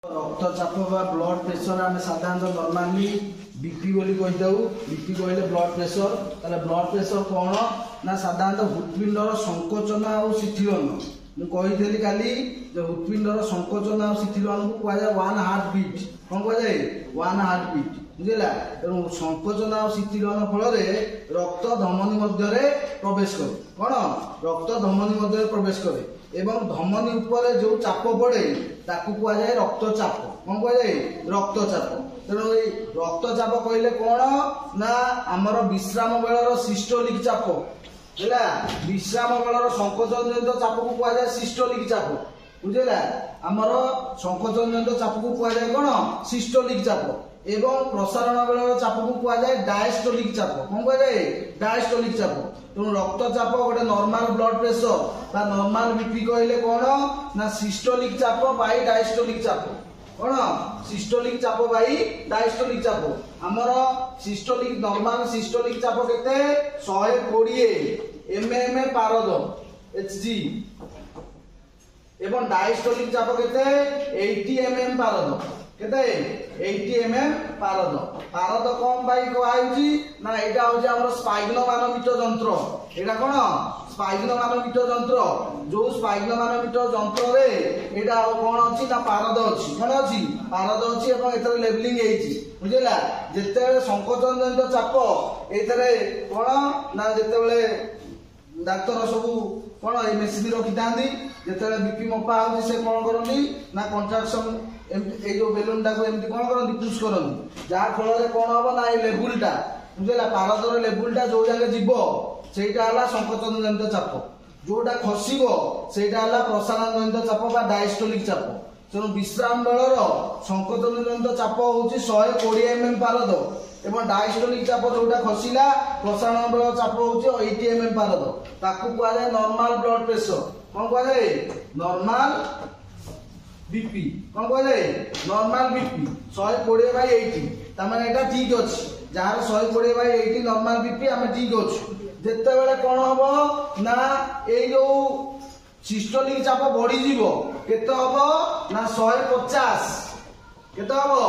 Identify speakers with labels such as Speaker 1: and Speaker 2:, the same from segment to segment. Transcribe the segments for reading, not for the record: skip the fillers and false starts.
Speaker 1: रक्तचाप बा blood pressure आम साधारणतः नॉर्मली बीपी बोली कही बीपी कहले ब्लड प्रेशर ताले ब्लड प्रेशर कौन ना साधारणतः हृत्पिंडर संकोचन और शिथिलन मुझे काली हृत्पिंडर संकोचन और शिथिलन को कहुए वन हार्ट बीट कौन कहुए वन हार्ट बीट बुझेगा तेणु संकोचन और शिथिलन फल रक्त धमनी मध्य प्रवेश करे कौन रक्त धमनी मध्य प्रवेश करे एवं धमनी उपरे जो चाप पड़े ताकू कहुए रक्तचाप कौन कहुए रक्तचाप तेणु रक्तचाप कहले कौन ना आमर विश्राम बेलर सिस्टोलिक चाप है विश्राम बेलर संकोचन जनित चाप को कहुए सिस्टोलिक चाप बुझेगा आमर संकोचन जनित चाप को कहुए कौन सिस्टोलिक चाप एवं प्रसारण बेलर चाप को कहुए डायस्टोलिक चाप कौन कहुए डायस्टोलिक चाप तेणु रक्तचाप गोटे नॉर्मल ब्लड प्रेशर बा नॉर्मल बीपी कहले कौन ना सिस्टोलिक चाप बाई डायस्टोलिक चाप कौन सिस्टोलिक चाप बाई डायस्टोलिक चाप आमर सिस्टोलिक नॉर्मल सिस्टोलिक चाप केते 120 mm पारद Hg एवं डायस्टोलिक चाप केते 80 mm पारद केते 80 mm पारद पारद कौन बाई कहउची ना एटा होची हमर स्पाइग्नो मानोमीटर यंत्र एटा कोन स्पाइग्नो मानोमीटर यंत्र जो स्पाइग्नो मानोमीटर यंत्र रे एटा कोन अछि ना पारद अछि कोन अछि पारद अछि एवं एतर लेवलिंग हेछि बुझिला जेते संकोचन जनित चाप एतरे कोन ना जेते बेले डाक्टर सब कोन ए मेसिन रखि दांदी जेते बीपी मपा होछि से कोन करनी ना कंट्राक्शन ए जो बेलून टाको एमती कोन करन पुश करन जहा फल रे कोन होबो ना ए लेवलटा बुझला पारदर लेवलटा जो जागे जीवो सेटा हला संकोचन जनित चाप जोटा खसिबो सेटा हला प्रसारण जनित चाप बा डायस्टोलिक चाप तेणु विश्राम बेलर संकोचन जनित चाप होची 120 mm पारद एवं डायस्टोलिक चाप जोटा खसिला प्रसारण बेलर चाप होची 80 mm पारद ताकू कहले नॉर्मल ब्लड प्रेशर कोन कहले नॉर्मल बीपी कौन कहले नॉर्मल बीपी 120/80 तमाने एटा ठीक अछि जार 120/80 नॉर्मल बीपी हमें ठीक अछि जेते बेले कोन हबो ना ए जो सिस्टोलिक चाप बढ़ी जीवो केते हबो ना 150 केते हबो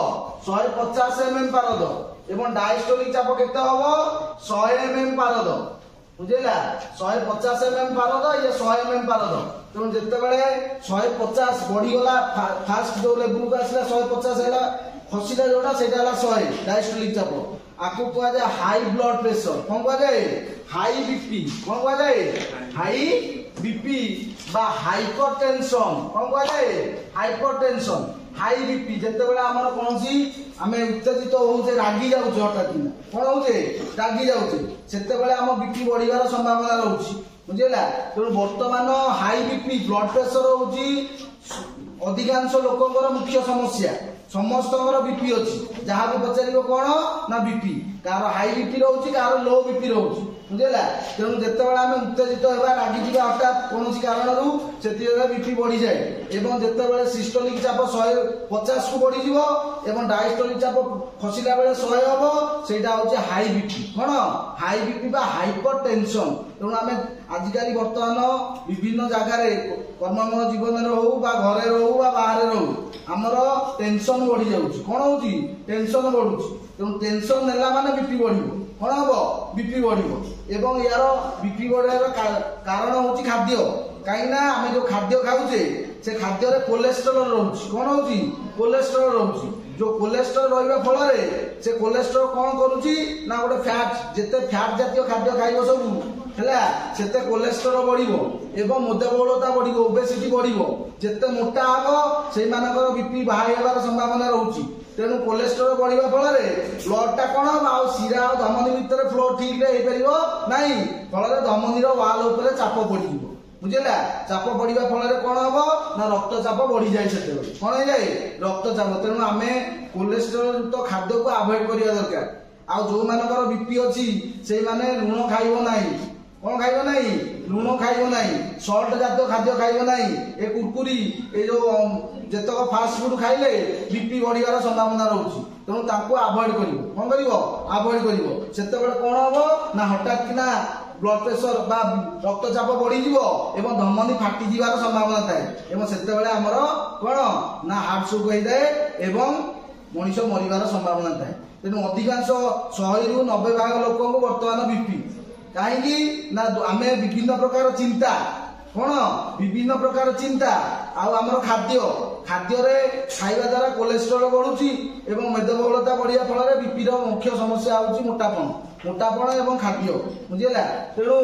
Speaker 1: 150 mm पारद एवं डायस्टोलिक चाप केते हबो 100 mm पारद बुझेला 150 mm पारद ये 100 mm पारद तेणु जिते बड़े 150 बढ़ीगला फास्ट जो लेवल को आसला 150 है खसीला जोटा से 100 डायस्टोलिक चाप आपको कहा जाए हाई ब्लड प्रेशर कौन कहा जाए हाई बीपी कौन कहा जाए हाई बीपी बा हाइपरटेंशन कौन कहा जाए हाइपरटेंशन हाई बीपी जिते बड़े आमर कौन सी आमे उत्तेजित होउछे रागी जाउछे हठात दिन कोन होउछे रागी जाउछे सेते बेले आम बीपी बढ़िबार संभावना रहउछि बुझिला तेणु वर्तमान हाई बीपी ब्लड प्रेशर होउछि अधिकांश लोकंकर मुख्य समस्या समस्तଙ୍କର बीपी अछि जहा भी पचारिबो कोन ना बीपी कार हाई बीपी रहउछि कार लो बीपी रहउछि बुझिला तेणु जेते बेले आमे उत्तेजित हेबा रागी जिबा हठात कोनोसी कारणरू सेति बीपी बढ़ी जाए एवं जेते बेले सिस्टोलिक चाप 150 को बढ़ी जिवो एवं डायस्टोलिक चाप खसिला बेले 100 हबो सेटा होछि हाई बीपी कोन हाई बीपी बा हाइपरटेंशन तेणु आमे आजिकाली वर्तमान विभिन्न जगह रे कर्ममय जीवन रे हो बा घरे रहू बा बाहर रहू हमर टेंशन बढ़ी जाउछि कोन होउछि टेंशन बढ़ुछि तेणु टेंशन नेला माने बीपी बढ़िबो कोन हबो बीपी बढ़िबो एवं यार बीपी बढ़ार कारण होउछि खाद्य काई ना आमे जो खाद्य खाउछे से खाद्य रे कोलेस्ट्रॉल रहउछि कोन होउछि कोलेस्ट्रॉल रहउछि जो कोलेस्ट्रॉल रहिबा फल रे से कोलेस्ट्रॉल कोन करूछि ना गोटे फैट जेते फैट जातीय खाद्य खाइबो सब हैला सेते कोलेस्ट्रॉल बढ़िबो एवं मेदबहुलता बढ़िबो ओबेसिटी बढ़िबो जेते मोटा हबो सेई मानकर बीपी हाई हेबार संभावना रहउछि तेणु कोलेस्ट्रॉल बढ़िबा फल रे ब्लड टा कोन आ सिरा धमनी भितर फ्लो ठीक रे हे परिबो नाही फल रे धमनी रो वाल ऊपर चाप पड़िबो बुझिला चाप पड़िबा फल रे कोन हबो ना रक्तचाप बढ़ी जाय सेते कोन हे जाय रक्तचाप तेणु आमे कोलेस्ट्रॉल युक्त खाद्य को अवॉइड करिया दरकार आ जो मानकर बीपी अछि सेई माने लूण खाइबो नाही कौन खाइबो नहीं लूण खाइबो नहीं सॉल्ट जातीय खाद्य खाइबो नहीं ए कुरकुरी ए जो जेतक फास्ट फूड खाइले बीपी बढ़िबार संभावना रहउछि तेणु ताको अवॉइड करिवो कोन करिवो अवॉइड करिवो सेते बेले कोन हबो ना हठात किना ब्लड प्रेशर बा रक्तचाप बढ़ी जीवो एवं धमनी फाटी जीवार संभावना थाए एवं सेतेबेले हमर कोन ना हार्ट स्ट्रोक होई जाए एवं मनुष्य मरिबार संभावना थाए तेणु अधिकांश 100 रु 90 भाग लोक को वर्तमान बीपी कहीं ना आमे विभिन्न प्रकार चिंता कौन विभिन्न प्रकार चिंता आमर खाद्य खाद्य खाइबा द्वारा कोलेस्ट्रोल बढ़ुची एवं मेदबहुलता बढ़िया फल बीपी मुख्य समस्या होची मोटापण एवं खाद्य बुझेला तेणु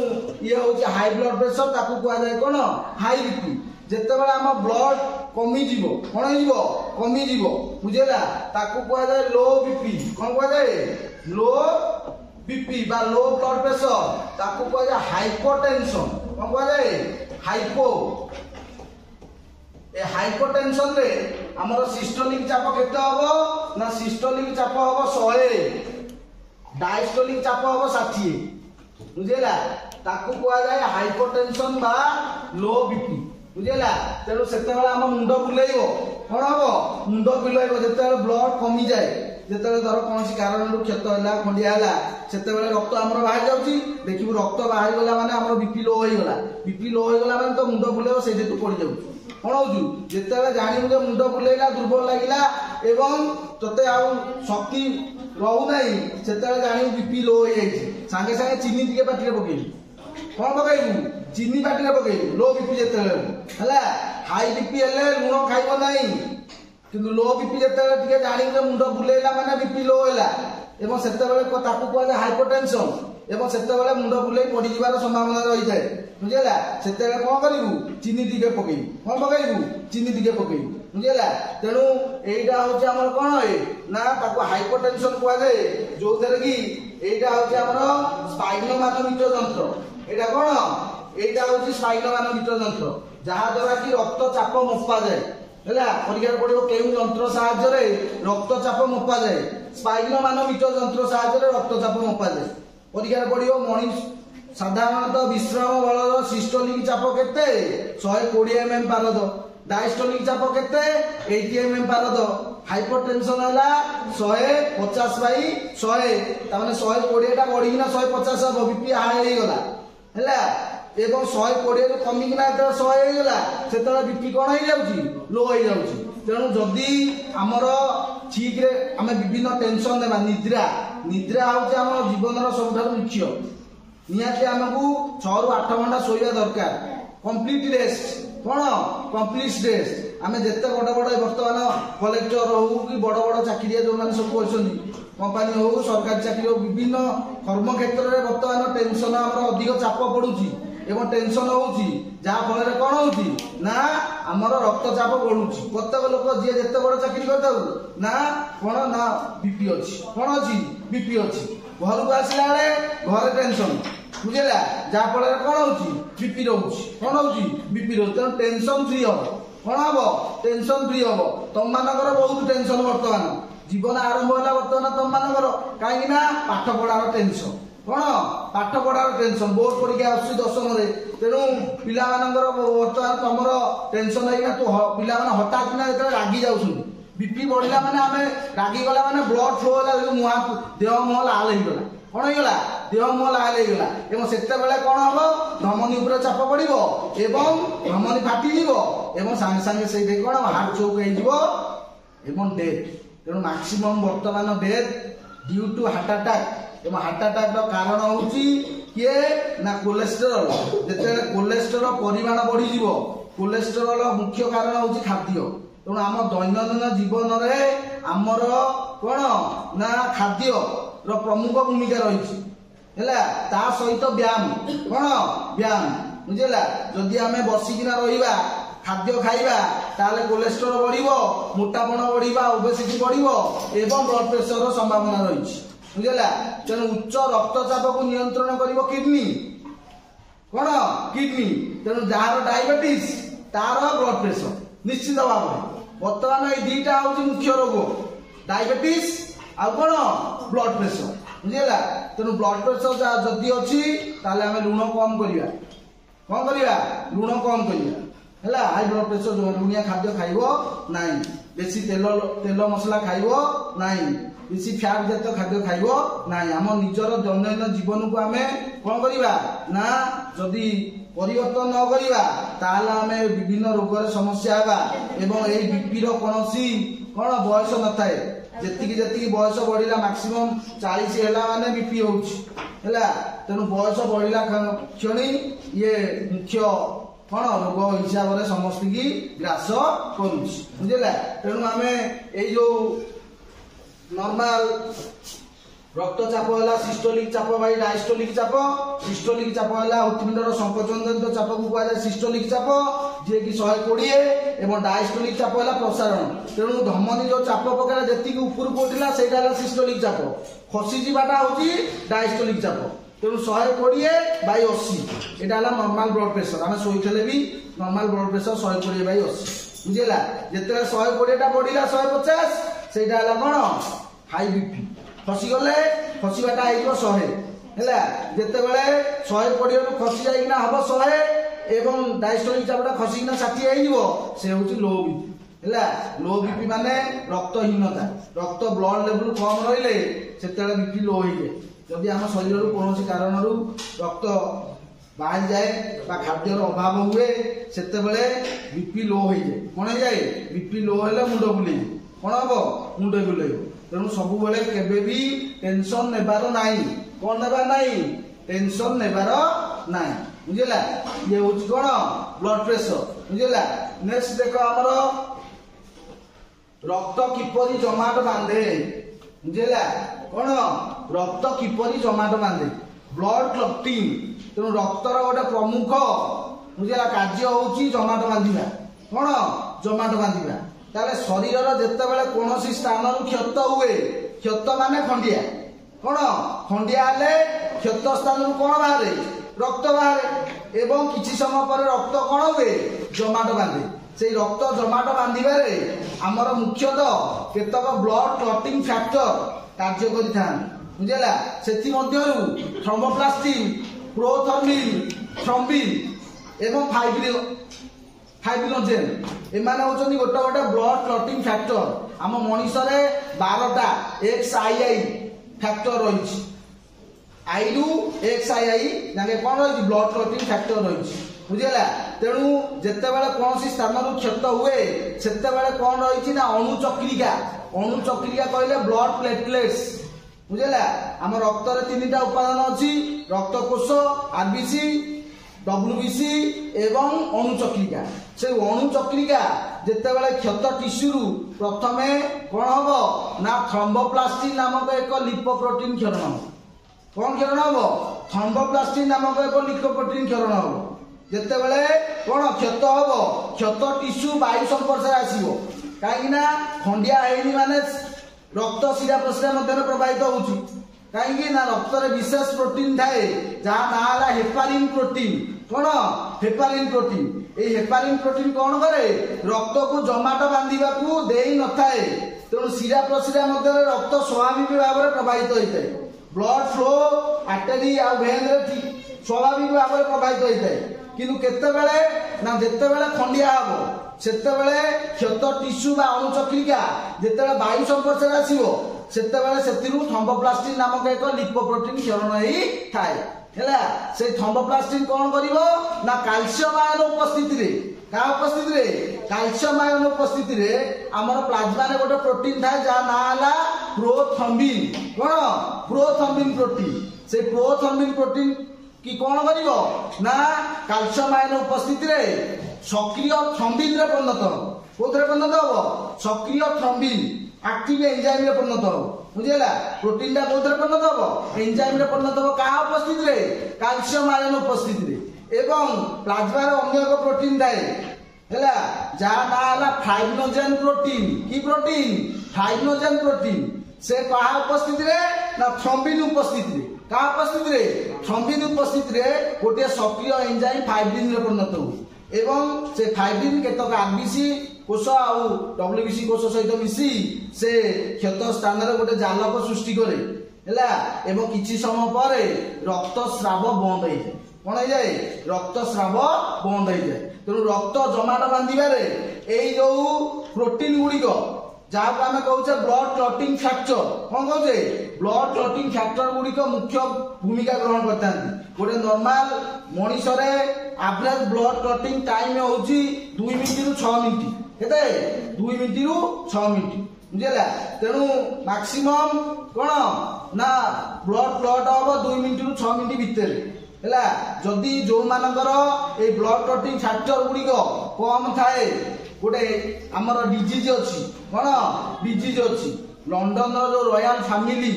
Speaker 1: ये होची हाई ब्लड प्रेशर ताकू कुआ जाय कोन हाई बीपी जेतेबेला आम ब्लड कमी जीवो कोन जीवो कमी जीवो बुझेला ताकू कुआ जाय लो बीपी कोन कुआ जाय लो बीपी बा लो ब्लड प्रेशर ताकू कुआ जाय हाइपोटेंशन कोन कुआ जाय हाइपो ए हाइपोटेंशन रे हमर सिस्टोलिक चाप केते हबो ना सिस्टोलिक चाप हबो 100 डायस्टोलिक चाप हबो 60 बुझेला ताकू कुआ जाय हाइपोटेंशन बा लो बीपी बुझेला तेणु सेतेबेला हम मुंड बुलेइबो कोन हबो मुंड बुलेइबो जेतेबेला ब्लड कमी जाए जेतेबेला धर कोनसी कारण क्षत होला खंडिया होला सेतेबेला रक्त हमर बाहर जाउची देखिबो रक्त बाहर गला माने हमर बीपी लो होई गला माने तो मुंड बुलेइबो सेजे तू पड़ी जाउची कोन होजु जेतेबेला जानिबो जे मुंड बुलेइला दुर्बल लागिला एवं तते आ शक्ति रहू नाही सेतेबेला जानिबो बीपी लो होई जाईची संगे संगे चीनी दिके पाटिले पकेई कोन पकेइबु चीनी पाटिले पकेइबु लो बीपी जेतेबेला हला हाई बीपी हेले लुण खाइबो नाही किंतु लो बीपी जेतेबेला टिके जानिबो जे मुंड बुलेइला माने बीपी लो होला एवं सेतेबेला को ताकू कुआ हाइपोटेंशन एवं सेतेबेला मुंड बुलेई पड़ी जिवार संभावना रही जाए बुझेला सेतेबेला कोन करिवु चीनी दिके पकेइबु कोन पकेइबु चीनी दिके पकेइबु बुझेला तेणु एइटा होचे हमर कोन ए ना ताकू हाइपोटेंशन कुआ जाए जो थरे की एइटा होचे हमर स्पाइनो मानोमीटर यंत्र एइटा कोन एइटा होचे स्पाइनो मानोमीटर यंत्र जहा द्वारा की रक्तचाप मपा जाए हैला परीक्षा पड़िबो केउ यंत्र सहायता रे रक्तचाप मपा जाए स्पाइनो मानोमीटर यंत्र सहायता रे रक्तचाप मपा जाए परीक्षा पड़िबो मनीष साधारणतः विश्राम बल सिस्टोलिक चाप केते 120 mm पारद डायस्टोलिक चाप केते 80 mm पारद हाइपोटेंशन हैला 150/100 ताने 120 टा बढ़ी ना 150 अब बीपी हाई हे गला हैला एवं 120 रु कमी ना 100 हे गला सेतला बीपी कोन हे जाउची लो हे जाउची तेणु जदि आमर ठीक रे आमे विभिन्न टेंशन देबा निद्रा होचे हमर जीवन रो सबठार मुख्य नियाते हमकू 6 रु 8 घंटा सोइबा दरकार कंप्लीट रेस्ट कोन कंप्लीट रेस्ट आमे जत्ते बड़ बड़ वर्तमान कलेक्टर हो कि बड़ बड़ चाकरिया जो माने सब करछन्ती कंपनी हो सरकारी चाकरी हो विभिन्न कर्म क्षेत्र रे वर्तमान टेंशन हमर अधिक चाप पडुची एवं टेंशन होउची जा फल रे कोन होउची ना हमर रक्तचाप बढ़ुची प्रत्येक लोक जे जत्ते बड़ चाकरी करताउ ना कोन ना बीपी अछि कोन अछि बीपी अछि घर को आसला घरे टेंशन बुझेला जा फल रे कोन होउची बीपी रहउची कोन होउची बीपी रहउची त टेंशन फ्री हो कोन हबो टेंशन फ्री हो तम मानकर बहुत टेंशन वर्तमान जीवन आरंभ होला वर्तमान तम मानकर काहे ना पाठ पढार टेंशन कोन पाठ पढार टेंशन बोर्ड परीक्षा आसी 10 रे तेनु पिला मानकर वर्तमान तमर टेंशन है ना तू पिला माने हठात ना एते रागी जाउछन बीपी बढ़िला माने आमे रागी गला माने ब्लड फ्लो होला मुहा देह मोह लाल हे गला कोन हे गला देह मोह लाल हे गला एवं सेते बेले कोन हबो धमनी ऊपर चाप पड़िबो एवं धमनी फाटी जीवो एवं संगे संगे सेते कोन हार्ट चोक हे जीवो एवं डेथ तेनु मैक्सिमम वर्तमान death due to heart attack एवं हार्ट अटैक रो कारण होउची के ना कोलेस्टेरोल जेते कोलेस्टेरोल परिमाण बढ़ी जीवो कोलेस्टेरोल मुख्य कारण होउची खाद्य तेणु आम दैनंदिन जीवन रे आमर कोन ना खाद्य रो प्रमुख भूमिका रही है ता सहित व्यायाम कोन व्यायाम बुझेला जदि आमे बसिकिना रहिबा खाद्य खाइबा ताले कोलेस्ट्रॉल बढ़िबो मोटापण बढ़िबा ओबेसिटी बढ़िबो एवं ब्लड प्रेशर रो संभावना रही बुझेला तेणु उच्च रक्तचाप को नियंत्रण करिवो किडनी कोन किडनी तेणु जार डायबिटीज तार ब्लड प्रेशर निश्चित भाव वर्तमान ये दीटा हूँ मुख्य रोग डायबिटीज आ कौन ब्लड प्रेशर बुझेगा तेणु ब्लड प्रेशर जदि अच्छी ताले आम लुण कम करिया कौन करिया लुण कम करिया है हाई ब्लड प्रेशर जो लुणिया खाद्य खाइबो नहीं। बेसी तेल तेल मसला खाइब नाही, बेसी फैट जातीय खाद्य खाइब नाही। आम निजर दैनंदिन जीवन को आमे कौन करिबा ना जदि परिवर्तन न करिबा ताहले आमे विभिन्न रोगर समस्या हेबा। एवं ए बीपी रो कोनोसी कोन बयस न थाए, जेतिकी जेतिकी बयस बढ़िला मैक्सिमम 40 हैला माने बीपी होउछि हैला। तेनु बयस बढ़िला क्षणी ये मुख्य कौन रोग हिसाब से समस्त की ग्रास करुच्ची बुझेगा। तेणु आम यो नॉर्मल रक्तचाप है सिस्टोलिक चाप बाई डायस्टोलिक चाप। सिस्टोलिक चाप है हृत्पिंडर संकोचन जनित चाप को कहुए सिस्टोलिक चाप जी कि 120 एवं डायस्टोलिक चाप है प्रसारण। तेणु धमनी जो चाप पकड़ा जी ऊपर उठा से सिस्टोलिक चाप, खसी जाटा हूँ डायस्टोलिक चाप। तेणु 120/80 एटा नॉर्मल ब्लड प्रेशर। आम शोले भी नॉर्मल ब्लड प्रेशर 120/80 बुझेगा। जिते 120 बढ़ला 150 से कौन हाई बीपी। खसीगले खसवाटा हो 100 है जिते 120 रु खसी जाइना हम 100 एवं डायस्टोलिक चापटा खसिकिना 60 हो से हूँ लो बीपी है। लो बीपी माने रक्तहीनता, रक्त ब्लड लेवल कम रही से बीपी लो हो जाए। जदि आम शरीर कौन कारण रक्त बाहर जाए खाद्यर अभाव हुए से बीपी लो हो जाए। कौन हो जाए बीपी लो है मुंड बुले कौन हम मुंड बुले। तेणु सब केबे भी टेंशन नेबार नाई। कौन नेबार नाई टेंशन नेबार नाई बुझेगा। ये हूँ कौन ब्लड प्रेशर बुझेगा। नेक्स्ट देख आमर रक्त किपरि जमाट बांधे बुझेगा। कौन रक्त किपरि जमाट बांधे ब्लड क्लटिंग। तेणु रक्तर गोटे प्रमुख बुझेगा कार्य हूँ जमाट बांधा। कौन जमाट बांधा ताले शरीर जिते बड़े कौन स्थान क्षत हुए, क्षत माने खंडिया। कौन खंडिया हेले क्षत स्थान कौन बाहर रक्त बाहर एवं किसी समय पर रक्त कौन हुए जमाट बांधे। से रक्त जमाट बांधे आमर मुख्यतः केतक ब्लड क्लटिंग फैक्टर कार्य करिथान बुझेगा। से थ्रोम्बोप्लास्टिन, प्रोथर्मिन, थ्रोम्बिन एवं फाइब्रिनोजेन एमाने होचनी गोटे गोटे ब्लड क्लटिंग फैक्टर। आम मनीषरे 12टा XII फैक्टर रही। आई रु XII जाके कौन रही ब्लड क्लटिंग फैक्टर रही बुझेगा। तेणु जिते बड़े कौन स्थान क्षत हुए से कौन रही ना अणुचक्रिका। अणुचक्रिका कहले ब्लड प्लेटलेट्स बुझेगा। आम रक्त 3टा उपादान अच्छी रक्तकोष, आरबीसी, WBC एवं अणुचक्रिका। से अणुचक्रिका जितेबाला क्षत टिश्यू प्रथमे कौन हम ना थ्रोम्बोप्लास्टिन नामक एक लिपोप्रोटीन क्षरण हम। कौन क्षरण हम थ्रोम्बोप्लास्टिन नामक एक लिपोप्रोटीन क्षरण हम। जितेबाला कौन क्षत हम क्षत टिश्यू वायु संपर्श आसो कहीं खंडिया है माने रक्त शिरा प्रशिरा मध्य प्रवाहित होची कहीं ना रक्त विशेष प्रोटीन थाए जहाँ ना हेपारिन प्रोटीन। कौन हेपारिन प्रोटीन। ये हेपारिन प्रोटीन कौन करे रक्त को जमाट बांधा दे न थाए। तेणु शिरा प्रशिरा मध्य रक्त स्वाभाविक भाव में प्रवाहित होता है। ब्लड फ्लो आर्टेरी आ वेन स्वाभाविक भाव में प्रवाहित होता है। किंतु केतेबेले ना जेतेबेले खंडिया हबो सेतेबेले क्षत टिश्यू बा अणुचक्रिका जेतेबेले वायु संपर्श आसीबो सेतेबेले सेतिरु थ्रोम्बोप्लास्टिन नामक एक लिपोप्रोटीन क्षरण ही थाए हैला। से थ्रोम्बोप्लास्टिन कौन करिवो ना कैल्शियम आयन उपस्थिति रे का उपस्थिति रे कैल्शियम आयन उपस्थिति रे हमर प्लाज्मा रे गोटे प्रोटीन थाए जा ना हला प्रोथ्रोम्बिन। कोन प्रोथ्रोम्बिन प्रोटीन। से प्रोथ्रोम्बिन प्रोटीन कि कौन करिवो ना कैल्शियम आयन उपस्थिति रे सक्रिय थ्रोम्बिन रे परिणत हो। कोथरे परिणत हो सक्रिय थ्रोम्बिन एक्टिव एंजाइम रे परिणत हो बुझेला। प्रोटीन टा कोथरे परिणत हो एंजाइम रे परिणत हो का उपस्थिति रे कैल्शियम आयन उपस्थिति रे। एवं प्लाज्मा रे अन्य एक प्रोटीन थाए हैला जा ना हला फाइब्रिनोजेन प्रोटीन। की प्रोटीन फाइब्रिनोजेन प्रोटीन। से कहा उपस्थिति रे ना थ्रोम्बिन उपस्थिति रे का उपस्थिति रे थ्रोम्बिन उपस्थिति रे गोटे सक्रिय एंजाइम फाइब्रिन रे परिणत हो। एवं से फाइब्रिन केतक आरबीसी कोष आउ WBC कोष सहित मिसी से क्षत स्थान रे गोटे जालक सृष्टि करे हैला। एवं किछि समय पर रक्तस्राव बंद हो जाए। कौन हो जाए रक्तस्राव बंद हो जाए। तेणु रक्त जमाट बांधिबारे एई जो प्रोटीन गुड़िक जहाँ आम कहे ब्लड क्लटिंग फैक्टर कौन कहे ब्लड क्लटिंग फैक्टर गुड़िक मुख्य भूमिका ग्रहण करता गोटे नॉर्मल मनीष एवरेज ब्लड क्लटिंग टाइम हूँ 2 मिनिट रु 6 मिनिट केते 2 मिनिट रु 6 मिनिट बुझेगा तेणु मैक्सिमम कौन ना ब्लड क्लट हम 2 मिनिट रु 6 मिनिट भितर है जदि जो मानकर ए ब्लड क्लटिंग फैक्टर गुड़िक कम थाए गोटे आमर डिजीज अच्छी कौन डिजीज अच्छी लंडन जो रॉयल फैमिली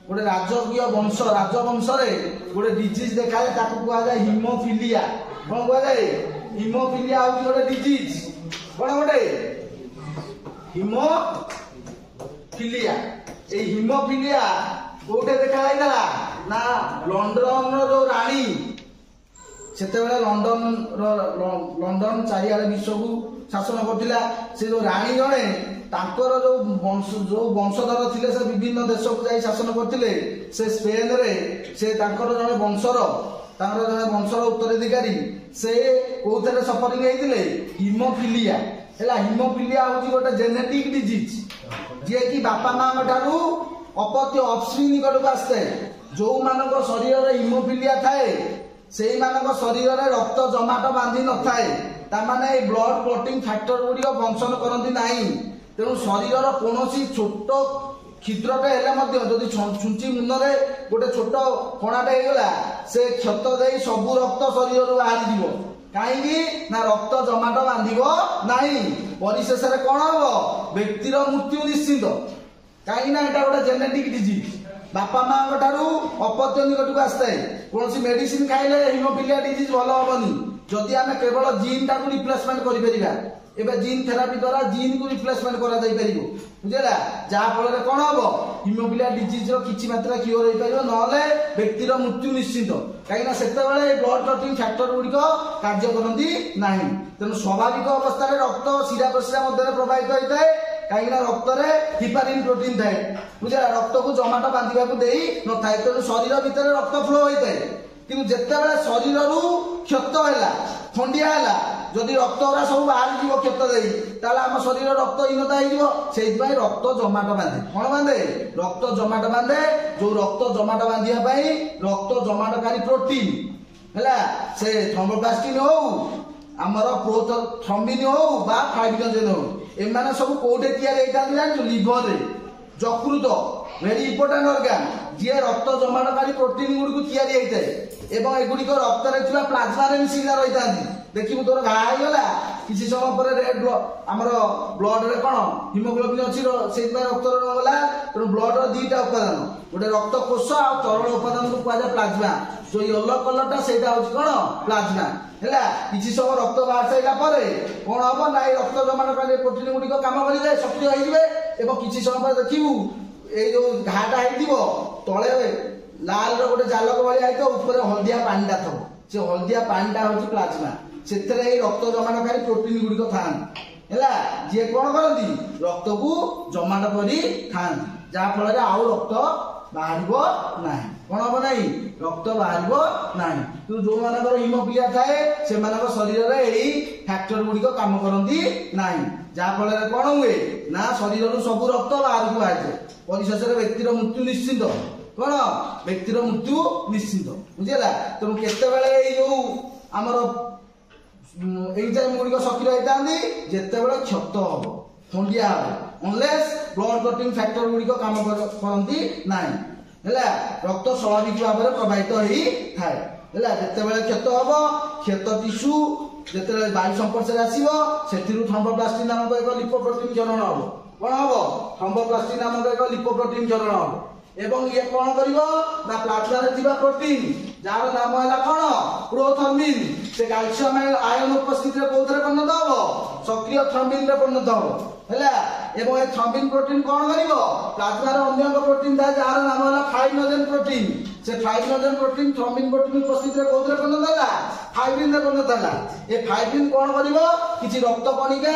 Speaker 1: गोटे राजकीय वंश राजवंश गोटे डिजीज देखाए कहुए हिमोफिलिया कौन कहुए हिमोफिलिया हूँ गोटे डिजीज कौन गोटे हिमोफिलिया ए हिमोफिलिया कोटे देखा ना लंडन जो राणी से लंडन चारिआडे विश्व को शासन करथिला से जो राणी जड़े तांकर जो वंशधर थिले से विभिन्न देश को जाई शासन करथिले से स्पेन रे से तांकर जड़े वंशर उत्तराधिकारी से कोथरे सफरिंग हेतिले हिमोफिलिया हैला हिमोफिलिया होची गोटे जेनेटिक डिजीज जे कि बापा मां ठारू अपत्य ऑफस्प्रिंग निकट को आसते जो मानक शरीर रे हिमोफिलिया थाए सेई मानक शरीर रे रक्त जमाट बांधी न थाए तामाने ब्लड क्लटिंग फैक्टर गुड़िक फंक्शन करती नहीं तेणु शरीर कौन छोट क्षिद्रटे हेले जदि छुंची मुंडे गोटे छोट कणाटे होगा से क्षत दे सबू रक्त शरीर बाहरी जीव कहीं ना रक्त जमाट बांध नहीं परिशेष कौन हम व्यक्तिर मृत्यु निश्चित कहीं ना यहाँ गोटे जेनेटिक डिजीज बापा माँ ठारू अपत्य निकट को आसता है कौन मेडिसिन खाइले हिमोफिलिया डिजीज भल हेनी जदि आम केवल जीन टाक रिप्लेसमेंट कर जीन थेरापी द्वारा जीन को रिप्लेसमेंट करा बुझेगा जहाँफल कौन हम हिमोफिलिया डिजीज किसी मात्रा क्योर हो पार ना व्यक्तिर मृत्यु निश्चित कहीं से ब्लड क्लटिंग फैक्टर गुड़िक कार्य करती ना तेणु स्वाभाविक अवस्था रक्त शिरा प्रशिरा मध्य प्रभावित होता है कहीं रक्त में हिपारिन प्रोटीन थाए बुझे रक्त को जमाट बांधा न था तेणु शरीर भितर रक्त फ्लो होता है कि जिते शरीर क्षत है खंडिया है जदि रक्त गुरा सब बाहर जीव क्षत दे आम शरीर रक्तहीनता हो रक्त जमाट बांधे कौन बांधे रक्त जमाट बांधे जो रक्त जमाट बांधापी रक्त जमाटकारी प्रोटीन है से थ्रोम्बोप्लास्टिन हो आमर प्रोथ्रम्बिन हो फाइब्रिनोजेन हो एमाने सब कोठे तैयारी लिवर रे यकृत वेरी इंपोर्टेंट ऑर्गन जी रक्त जमाटकारी प्रोटीन गुड़ी तैयारी होता है एवं एगुड़िक रक्त में प्लाज्मा रे मिसिक रही था देखिए तोर घा होगा किसी समय पर रेड आमर ब्लड रे कौन हिमोग्लोबिन अच्छी से रक्त गला तेणु ब्लड दुईटा उपादान गोटे रक्त कोष आ तरल उपादान को कहुए प्लाज्मा जो येलो कलरटा से कौन प्लाज्मा है किसी समय रक्त बाहर सारा पर कौन हम ना रक्त जमाटकारी प्रोटीन गुड़िक कम करेंगे सक्रिय हो किसी समय पर देखू ये जो घाटा हो तले लाल गोटे जालक भाई ऊपर हलदिया पानीटा थो से हलदिया पानीटा हूँ प्लाज्मा से रक्त जमाटकारी प्रोटीन गुड़िक था जी कौन करती रक्त को जमाट कर जहाँफल आउ रक्त बाहर ना कौन हम ना रक्त बाहर ना तो जो मान हिमोफिलिया थाए से शरीर में यही फैक्टर गुड़िक कम करती ना जहाँफल कौन हुए ना शरीर सब रक्त बाहर को बाहर जाए परिशेष व्यक्तिर मृत्यु निश्चित कौन व्यक्तिर मृत्यु निश्चित बुझेगा तेणु केत जो आमर एंजाइम गुड़िक सक्रिय होता जिते क्षत हम खंडिया हम अनलेस ब्लड क्लटिंग फैक्टर गुड़िक कम करती ना रक्त स्वाभाविक भाव में प्रभावित होता है जिते क्षत हम क्षत टिश्यू जिते वायु संपर्श आसो से थ्रोम्बोप्लास्टिन नामक एक लिपोप्रोटीन क्षरण हम कौन हम थ्रोम्बोप्लास्टिन नामक एक लिपोप्रोटीन क्षरण हम एवं ये कौन कर प्लाज्मा रे प्रोटीन जार नाम है कौन प्रोथर्बिन से कैल्शियम आयन उपस्थित कौन परिणत हम सक्रिय थ्रोम्बिन परिणत हम है थ्रोम्बिन प्रोटीन कौन कर प्लाज्मा रे अन्य प्रोटीन था जार नाम है फाइब्रिनोजेन प्रोटीन से फाइब्रिनोजेन प्रोटीन थ्रोम्बिन प्रोटीन उपस्थित कौन परिणत है फाइब्रिन परिणत है ये फाइब्रिन कौन कर किसी रक्त कणिका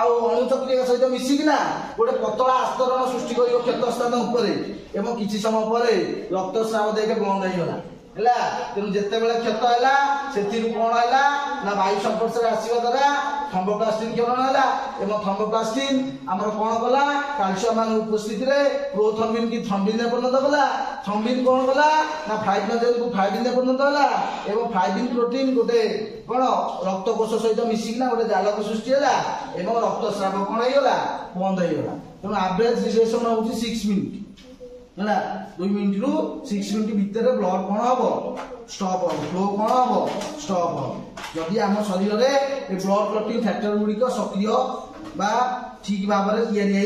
Speaker 1: अणुचक्रिका सहित मिसिकिना गोटे पतला आस्तरण सृष्टि कर क्षत स्थान उपर एवं किसी समय पर रक्तस्राव देके बंद होगा तेणु जिते क्षत है से कौन है ना वायु संपर्श आसवा द्वारा थर्मोप्लास्टिन क्षरण है एवं थर्मोप्लास्टिन आमर कौन कला कैल्शियम मान उपस्थित रे प्रोथर्मिन की थ्रम्बिन में परिणत कला थ्रम्बिन कौन कला ना फाइब्रिनोजेन को फाइब्रिन में परिणत कला एवं फाइब्रिन प्रोटीन गोटे कौन रक्त कोष सहित मिसिकिना गोटे जालक सृष्टि है एवं रक्तस्राव कौन होगा बंद होगा तेणु एवरेज रिलेशन हूँ 6 मिनिट है 2 मिनिट रु 6 मिनिट भितर ब्लड कौन हम स्टॉप हम फ्लो कौन हम स्टॉप हम जदि आम शरीर में ब्लड क्लटिंग फैक्टर गुड़िक सक्रिय बा ठीक भाव में या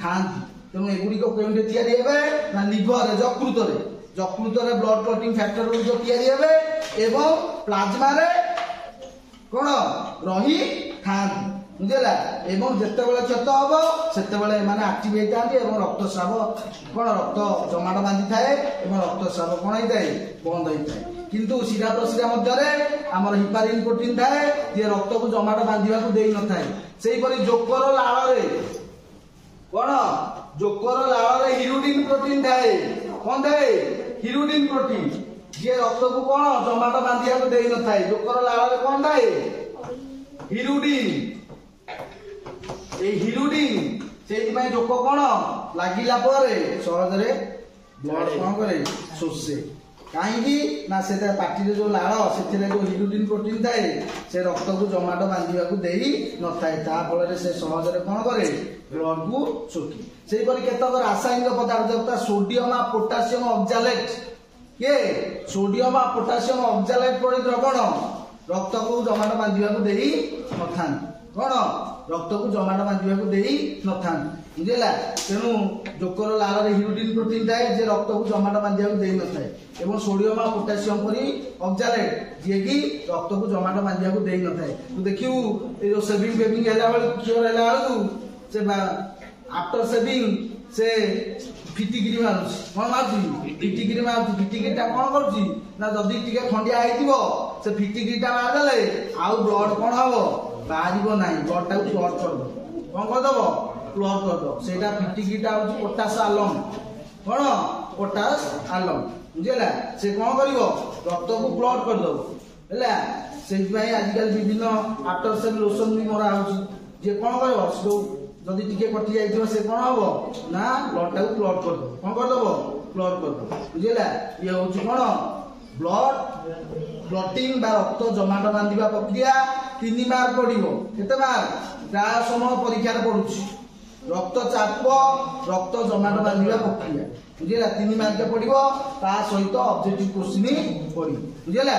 Speaker 1: खाती तेणु एगुड़िक कौटे या ना लिवर यकृत ब्लड क्लटिंग फैक्टर गुड़िक या प्लाज्मा रे कौन रही खाती बुझेगा एवं जिते बड़े क्षत हम से आक्टिव होता है रक्तस्राव कौन रक्त जमाट बांधि थाए रक्तस्राव कौन होता है बंद होता है किंतु शिरा प्रशिरा मध्य आमर हिपारिन प्रोटीन थाए जे रक्त को जमाट बांधा दे न थाए सेहीपरि जोकर लाल कौन जोकर लाल हिरुडिन प्रोटीन थाए कौन थाए हिरुडिन प्रोटीन जे रक्त को कौन जमाट बांधा दे न थाए जोकर लाल कौन थाए हिरुडिन हिरुडिन से जोक कौन लगिला सहज ब्लड कौन करे शोषे कहीं ना से पार्टी जो लाल से जो हिरुडिन प्रोटीन थाए से रक्त को जमाट बांधा दे न थाए फल से सहज कौन करे ब्लड को शोखे से केतक रासायनिक पदार्थ जता सोडियम आ पोटासियम ऑक्सालेट ये सोडियम आ पोटासियम ऑक्सालेट पड़े द्रवण रक्त को जमाट बांधा दे न था कौन रक्त को जमाट बांधा दे न था बुझेगा तेणु जोकर लाल हिरुडिन प्रोटीन थाए जे रक्त को जमाट बांधा दे न था एवं सोडियम आ पोटासियम परी ऑक्सालेट जे कि रक्त को जमाट बांधा दे न था तू देखियो ए जो सेविंग बेबिंग हैला वाला क्योर हैला तू से आफ्टर सेविंग से फिटिकिरी मारुछ कौन मारुछ फिटिकिरी मारुछ फिटिकिरीटा कौन करुछि ना जदि टिके खंडिया हेतिबो से फिटिकिरीटा मारदेले आउ ब्लड कौन हबो बाहरिबो नाही ब्लड टाକୁ क्लॉट कर दो कौन कर दबो क्लॉट कर दो सेटा फिटिकिरीटा होछि पोटास आलम कौन पोटास आलम बुझेला से कौन करिवो रक्त को क्लॉट कर दो हैला सेहि भाई आजकल विभिन्न आफ्टर सेल लोशन भी मरा होछि जे कौन करिवो जदि टिके कटि जाइथिबो से कौन हबो ना ब्लड टाକୁ क्लॉट कर दो कौन कर दबो क्लॉट कर दो बुझेला ये होछि कौन ब्लड क्लटिंग बा रक्त जमाट बांधिबा प्रक्रिया 3 मार्क पड़िबो केते मार्क प्राय समय परीक्षा रे पडुछि रक्तचाप रक्त जमाट बांधिबा प्रक्रिया बुझेला 3 मार्क पड़िबो ता सहित ऑब्जेक्टिव क्वेश्चन पड़ी बुझेला।